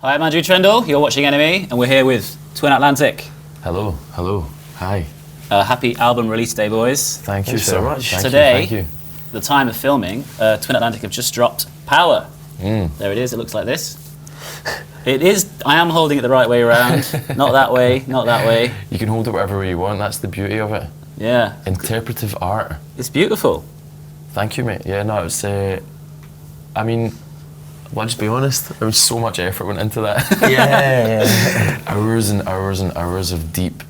Hi, I'm Andrew Trendle, you're watching Enemy, and we're here with Twin Atlantic. Hello, hi. Happy album release day, boys. Thank you so much. Today, Thank you. the time of filming, Twin Atlantic have just dropped Power. There it is, it looks like this. It is, I am holding it the right way around, not that way, not that way. You can hold it whatever way you want, that's the beauty of it. Yeah. Interpretive art. It's beautiful. Thank you, mate. Yeah, no, it's, I mean, well, just be honest, there was so much effort went into that. Yeah. Hours and hours and hours of deep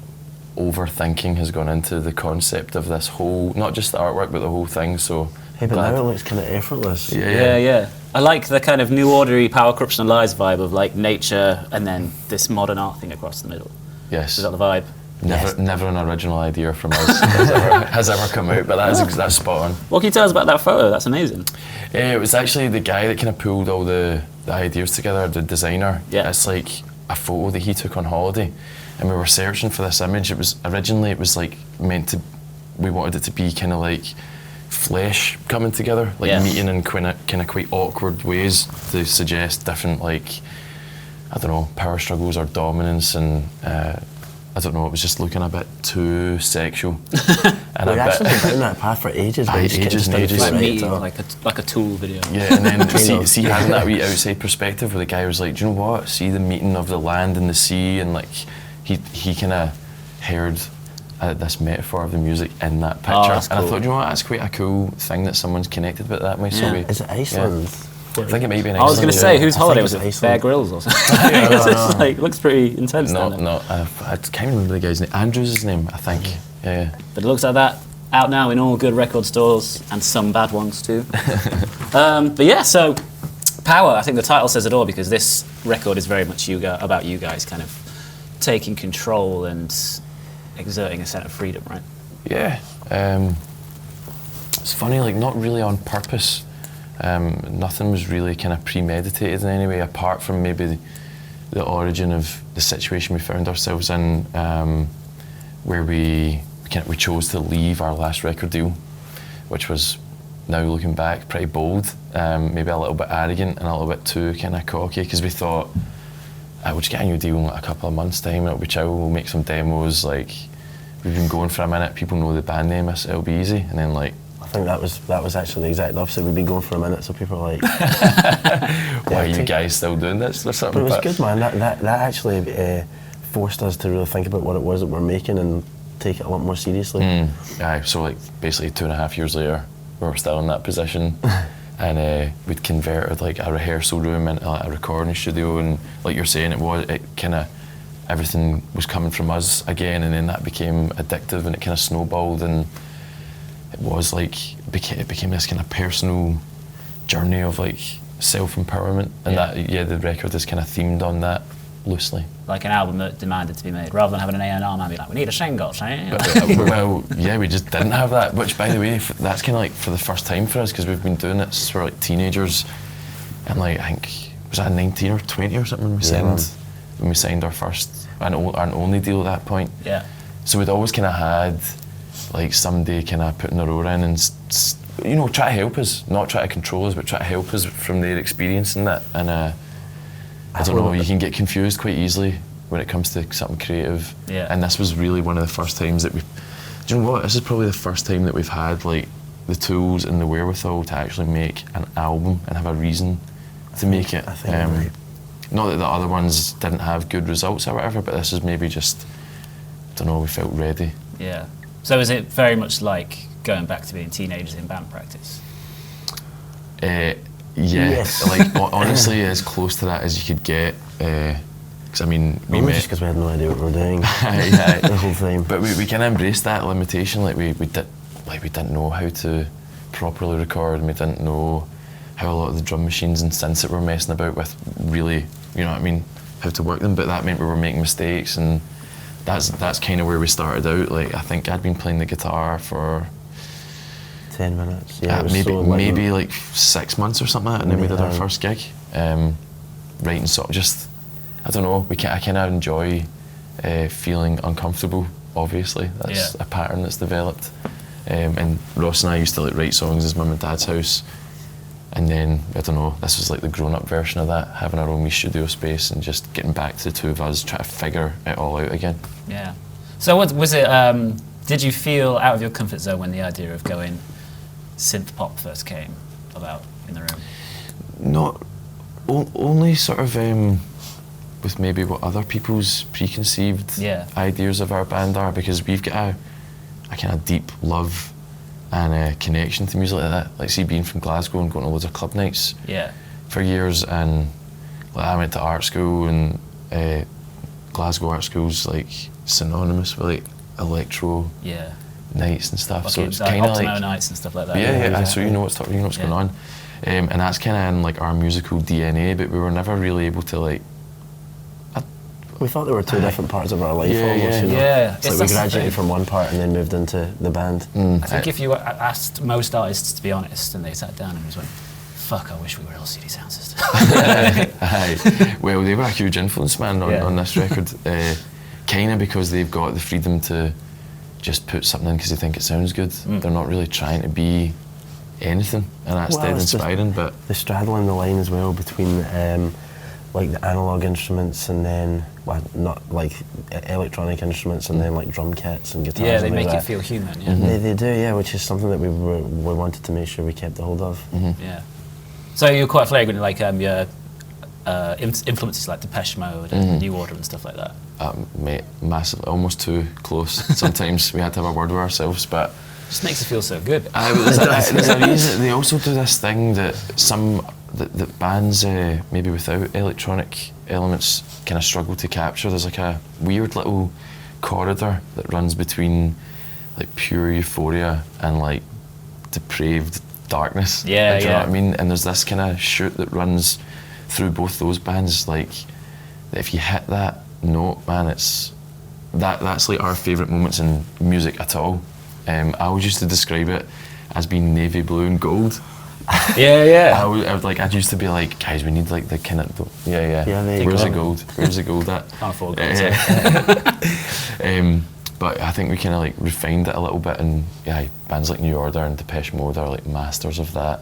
overthinking has gone into the concept of this whole, not just the artwork, but the whole thing, so... Hey, but now it looks kind of effortless. Yeah. I like the kind of New Ordery Power, Corruption and Lies vibe of like nature and then this modern art thing across the middle. Yes. Is that the vibe? Never an original idea from us has ever come out, but that's spot on. What can you tell us about that photo? That's amazing. It was actually the guy that kind of pulled all the ideas together, the designer. Yeah. It's like a photo that he took on holiday, and we were searching for this image. It was originally like meant to, we wanted it to be kind of like flesh coming together, like meeting in kind of quite awkward ways to suggest different, like, I don't know, power struggles or dominance, and I don't know, it was just looking a bit too sexual. And We've actually been down that path for ages. Ages and ages. Like meeting, like a Tool video. Yeah, and then see having that wee outside perspective where the guy was like, do you know what? See the meeting of the land and the sea, and like he kind of heard this metaphor of the music in that picture. That's cool. And I thought, you know what? That's quite a cool thing that someone's connected with it that way. Yeah. So Is it Iceland? Yeah. I think it might be in Iceland. I was going to say, whose holiday was it's it? Iceland. Bear Grylls or something? It's like, looks pretty intense. No, doesn't it? I can't remember the guy's name. Andrew's his name, I think. Yeah. But it looks like that. Out now in all good record stores and some bad ones too. But yeah, so Power. I think the title says it all because this record is very much about you guys kind of taking control and exerting a sense of freedom, right? Yeah. It's funny, like not really on purpose. Nothing was really kind of premeditated in any way, apart from maybe the origin of the situation we found ourselves in, where we chose to leave our last record deal, which was, now looking back, pretty bold, maybe a little bit arrogant and a little bit too kind of cocky, because we thought, we'll just get a new deal in like a couple of months' time, it'll be chill, we'll make some demos, like, we've been going for a minute, people know the band name, it'll be easy, and then like, I think that was actually the exact opposite. We've been going for a minute, so people are like, why are you guys still doing this or something? But it was good, man. That actually forced us to really think about what it was that we're making and take it a lot more seriously. Aye, so like basically 2.5 years later, we were still in that position, and we'd converted like a rehearsal room into like a recording studio, and like you're saying, it kind of, everything was coming from us again, and then that became addictive, and it kind of snowballed, and it was like, it became this kind of personal journey of like self-empowerment, and the record is kind of themed on that loosely. Like an album that demanded to be made, rather than having an A&R man be like, we need a single. Well, yeah, we just didn't have that, which by the way, that's kind of like for the first time for us, because we've been doing it since we're like teenagers, and like, I think, was that 19 or 20 or something when we signed our first and only deal at that point. Yeah. So we'd always kind of had like somebody kind of putting their oar in and you know, try to help us, not try to control us, but try to help us from their experience in that. And I don't know, you can get confused quite easily when it comes to something creative. Yeah. And this was really one of the first times that do you know what, this is probably the first time that we've had like the tools and the wherewithal to actually make an album and have a reason to make it. I think right. Not that the other ones didn't have good results or whatever, but this is maybe just, I don't know, we felt ready. Yeah. So is it very much like going back to being teenagers in band practice? Yes. Like honestly, as close to that as you could get. Because I mean, we met just because we had no idea what we were doing yeah, the whole time. But we kind of embraced that limitation. Like we didn't know how to properly record, and we didn't know how a lot of the drum machines and synths that we're messing about with really, you know what I mean, how to work them. But that meant we were making mistakes, and that's kind of where we started out. Like I think I'd been playing the guitar for 10 minutes. Yeah, maybe like 6 months or something like that, and then we did our first gig. Writing just, I don't know, I kind of enjoy feeling uncomfortable, obviously. That's a pattern that's developed. And Ross and I used to like write songs as mum and dad's house, And then, I don't know, this was like the grown-up version of that, having our own wee studio space and just getting back to the two of us, trying to figure it all out again. Yeah. So what was it, did you feel out of your comfort zone when the idea of going synth pop first came about in the room? Not, only sort of with maybe what other people's preconceived ideas of our band are, because we've got a kind of deep love and a connection to music like that. Like, see, being from Glasgow and going to loads of club nights for years, and like, I went to art school, and Glasgow art school's like synonymous with like electro nights and stuff. Like so it's like kind of Optimo like nights and stuff like that. Yeah. So you know what's going on, and that's kind of in like our musical DNA. But we were never really able to like. We thought there were two different parts of our life almost, you know? Yeah. It's like we graduated from one part and then moved into the band. I think if you asked most artists to be honest, and they sat down and just went, fuck, I wish we were LCD Soundsystem. Aye. Well, they were a huge influence, man, on this record. Kind of because they've got the freedom to just put something in because they think it sounds good. They're not really trying to be anything, and that's dead inspiring. But the straddling the line as well between like the analog instruments and then not like electronic instruments and then like drum kits and guitars. Yeah, they and make that. it feel human. They do, yeah, which is something that we wanted to make sure we kept a hold of. Yeah. So you're quite flagrant, like your influences like Depeche Mode and New Order and stuff like that. Mate, massively, almost too close. Sometimes we had to have a word with ourselves, but just makes it feel so good. There's a reason. They also do this thing that that bands maybe without electronic elements kind of struggle to capture. There's like a weird little corridor that runs between like pure euphoria and like depraved darkness. Do you know what I mean? And there's this kind of shoot that runs through both those bands. Like, if you hit that note, man, that's like our favourite moments in music at all. I always used to describe it as being navy blue and gold. I used to be like, guys, we need like the kind of where's the gold? Where's the gold at? Can't afford gold. But I think we kind of like refined it a little bit, and bands like New Order and Depeche Mode are like masters of that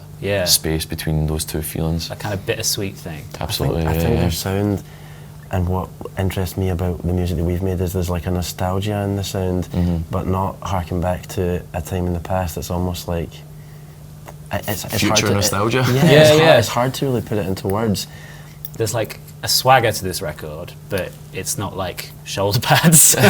space between those two feelings. That kind of bittersweet thing. Absolutely. I think their sound, and what interests me about the music that we've made is there's like a nostalgia in the sound, but not harking back to a time in the past. It's almost like it's future hard to, nostalgia. It's hard to really put it into words. There's like a swagger to this record, but it's not like shoulder pads. I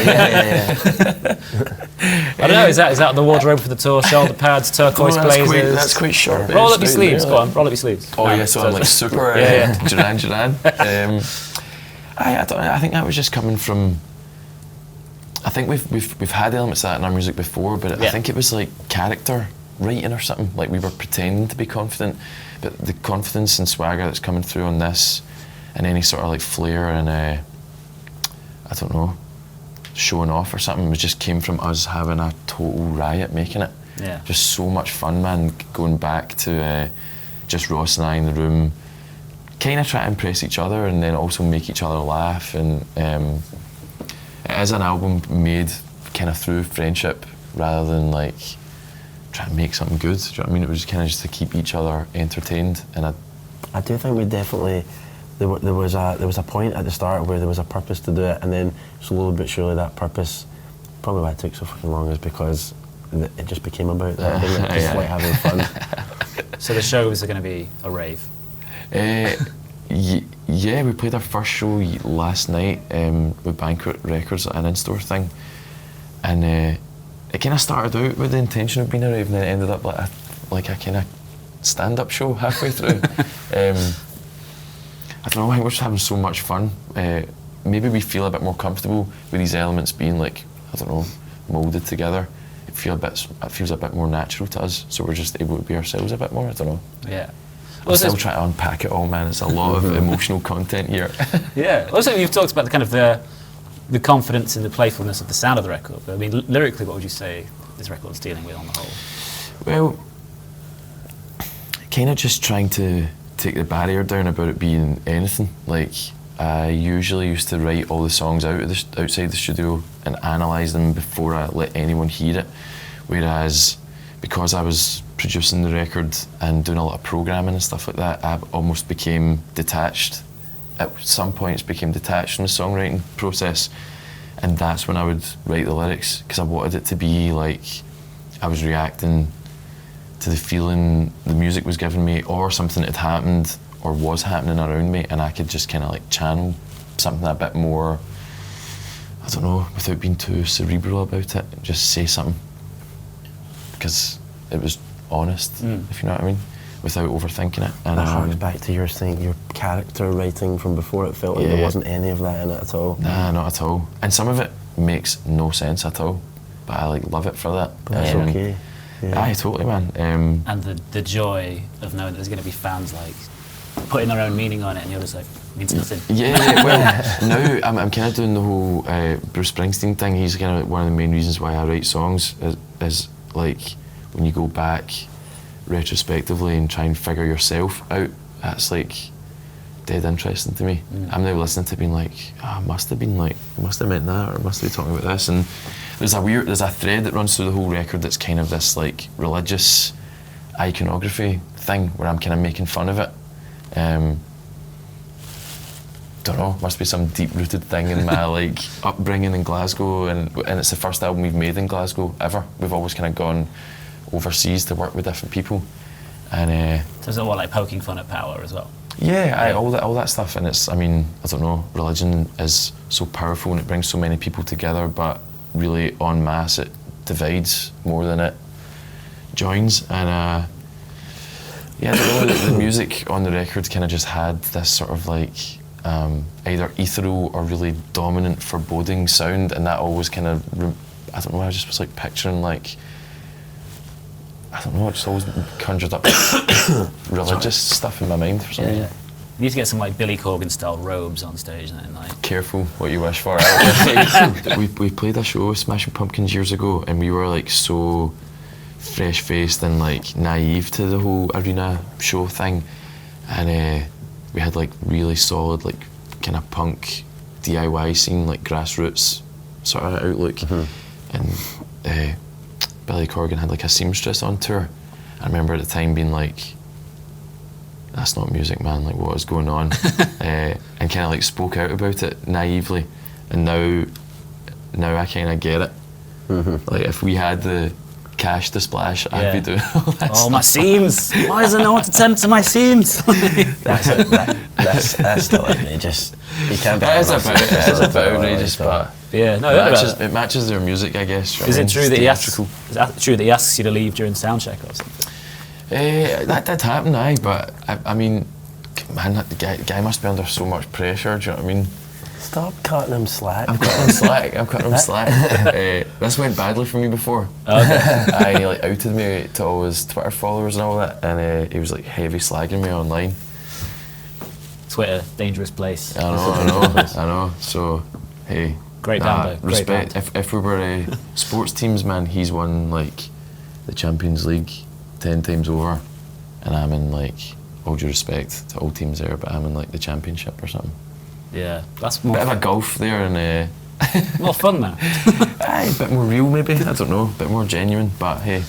don't know. Is that the wardrobe for the tour? Shoulder pads, turquoise blazers. That's quite sharp. Roll up your sleeves. Go on, roll up your sleeves. Oh yeah, so I'm like super Duran. I think that was just coming from. I think we've had elements of that in our music before, but I think it was like character writing or something. Like, we were pretending to be confident, but the confidence and swagger that's coming through on this, and any sort of like flair and I don't know, showing off or something, just came from us having a total riot making it. Yeah. Just so much fun, man. Going back to just Ross and I in the room, kind of try to impress each other and then also make each other laugh. And it is an album made kind of through friendship rather than like trying to make something good. Do you know what I mean? It was kind of just to keep each other entertained. And I do think we definitely. There was a point at the start where there was a purpose to do it, and then slowly but surely that purpose, probably why it took so fucking long, is because it just became about that, didn't it? Just like having fun. So the shows are going to be a rave? Yeah, we played our first show last night with Banquet Records at an in-store thing, and it kind of started out with the intention of being a rave, and then it ended up like a kind of stand-up show halfway through. I don't know, I think we're just having so much fun. Maybe we feel a bit more comfortable with these elements being like, I don't know, moulded together. It feels a bit more natural to us, so we're just able to be ourselves a bit more, I don't know. Yeah. I'm still trying to unpack it all, man. It's a lot of emotional content here. Yeah. Also, you've talked about the kind of the confidence and the playfulness of the sound of the record. But I mean, lyrically, what would you say this record's dealing with on the whole? Well, kind of just trying to take the barrier down about it being anything. Like, I usually used to write all the songs outside the studio and analyse them before I let anyone hear it. Whereas, because I was producing the record and doing a lot of programming and stuff like that, I almost became detached. At some points became detached from the songwriting process, and that's when I would write the lyrics, because I wanted it to be like I was reacting to the feeling the music was giving me, or something that had happened or was happening around me, and I could just kind of like channel something a bit more, I don't know, without being too cerebral about it, just say something, because it was honest, if you know what I mean, without overthinking it. And that harks back to your character writing from before. It felt like there wasn't any of that in it at all. Nah, not at all. And some of it makes no sense at all, but I like love it for that. But that's okay. Yeah. Aye, totally, man. And the joy of knowing that there's going to be fans like putting their own meaning on it, and you're just like, means nothing. Yeah, well, now I'm kind of doing the whole Bruce Springsteen thing. He's kind of one of the main reasons why I write songs is like when you go back retrospectively and try and figure yourself out, that's like dead interesting to me. I'm now listening to it being like, I must have meant that, or must have been talking about this. And there's a thread that runs through the whole record that's kind of this like religious iconography thing where I'm kind of making fun of it. Don't know, must be some deep-rooted thing in my like upbringing in Glasgow, and it's the first album we've made in Glasgow ever. We've always kind of gone overseas to work with different people, and so is it like poking fun at power as well? Yeah, all that stuff. And it's, I mean, I don't know, religion is so powerful and it brings so many people together, but really en masse it divides more than it joins. And yeah, the music on the record kind of just had this sort of like either ethereal or really dominant foreboding sound, and that always kind of, I don't know, I just was like picturing like, I don't know, it just always conjured up religious stuff in my mind for some reason. You need to get some like Billy Corgan style robes on stage and then like... Careful what you wish for. we played a show with Smashing Pumpkins years ago, and we were like so fresh-faced and like naive to the whole arena show thing, and we had like really solid like kind of punk DIY scene, like grassroots sort of outlook, and Billy Corgan had like a seamstress on tour. I remember at the time being like, that's not music, man, like what is going on? And kind of like spoke out about it naively, and now I kind of get it. Like if we had the cash to splash, I'd be doing all that stuff. My seams! Why does no one attend to my seams? That's still outrageous. You can't be. It's a bit outrageous, but yeah, no, it matches their music, I guess. Is it true that he asks you to leave during sound check or something? That did happen, aye, but I mean, man, the guy must be under so much pressure, do you know what I mean? Stop cutting him slack. I'm cutting him slack. This went badly for me before. Okay. He like outed me to all his Twitter followers and all that, and he was like heavy slagging me online. Twitter, dangerous place. I know. So, hey. Great band, though. Respect. If we were sports teams, man, he's won like the Champions League 10 times over, and I'm in like, all due respect to all teams there, but I'm in like the championship or something. Yeah, that's more bit of a golf there, and more fun now. Aye, a bit more real maybe, I don't know, a bit more genuine, but hey.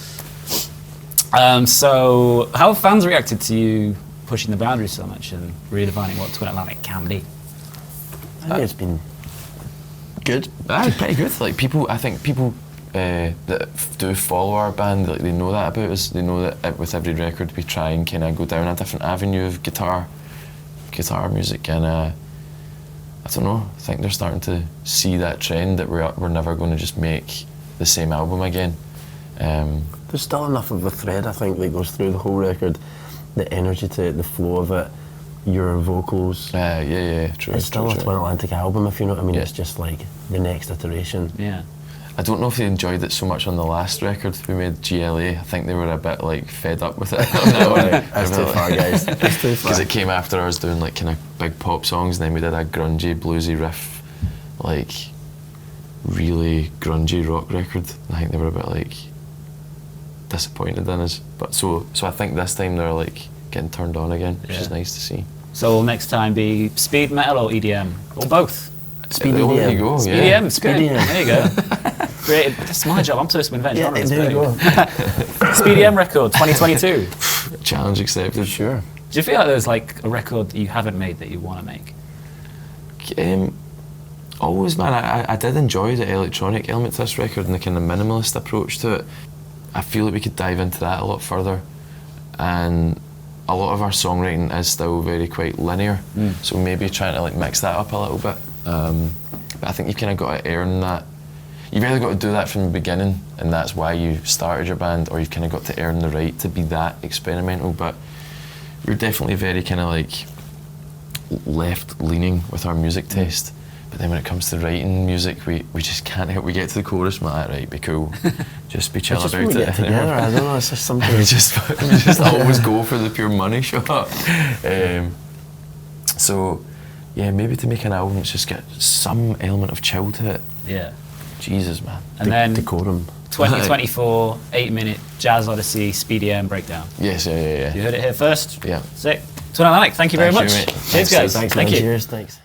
So how have fans reacted to you pushing the boundaries so much and redefining what Twin Atlantic can be? I think it's been good. Aye, pretty good. Like I think people that do follow our band, like they know that about us. They know that with every record we try and kind of go down a different avenue of guitar music, and I don't know, I think they're starting to see that trend that we're never going to just make the same album again. There's still enough of a thread, I think, that goes through the whole record. The energy to it, the flow of it, your vocals. Yeah, true. It's still a Twin Atlantic album, if you know what I mean. Yeah. It's just like the next iteration. Yeah. I don't know if they enjoyed it so much on the last record we made, GLA. I think they were a bit like fed up with it. That's too far, guys. That's too far. Because it came after us doing like kind of big pop songs, and then we did a grungy, bluesy riff, like really grungy rock record. I think they were a bit like disappointed in us. But so I think this time they're like getting turned on again, which is nice to see. So will next time be speed metal or EDM or both? Speed EDM. EDM. There you go. Speed EDM. Speed EDM. There you go. created. That's my job. I'm supposed to invent genres. there you go. Speedy M record, 2022. Challenge accepted. Sure. Do you feel like there's like a record that you haven't made that you want to make? Always, man. I did enjoy the electronic element to this record and the kind of minimalist approach to it. I feel like we could dive into that a lot further. And a lot of our songwriting is still very quite linear, so maybe trying to like mix that up a little bit. But I think you've kind of got to earn that. You've either got to do that from the beginning, and that's why you started your band, or you've kind of got to earn the right to be that experimental. But we're definitely very kind of like left-leaning with our music taste. But then when it comes to writing music, we just can't help. We get to the chorus, and we're like, right, be cool, just be chill It's just about when we it. get together, I don't know, it's just something. we just always go for the pure money shot. So, yeah, maybe to make an album, it's just get some element of chill to it. Yeah. Jesus, man. And then Decorum. 2024, 8-minute Jazz Odyssey, Speedy M breakdown. Yes, yeah. You heard it here first? Yeah. Sick. So, Alec, thank you very much. Mate. Cheers, guys. Thanks, Thank man. you. Cheers, thanks.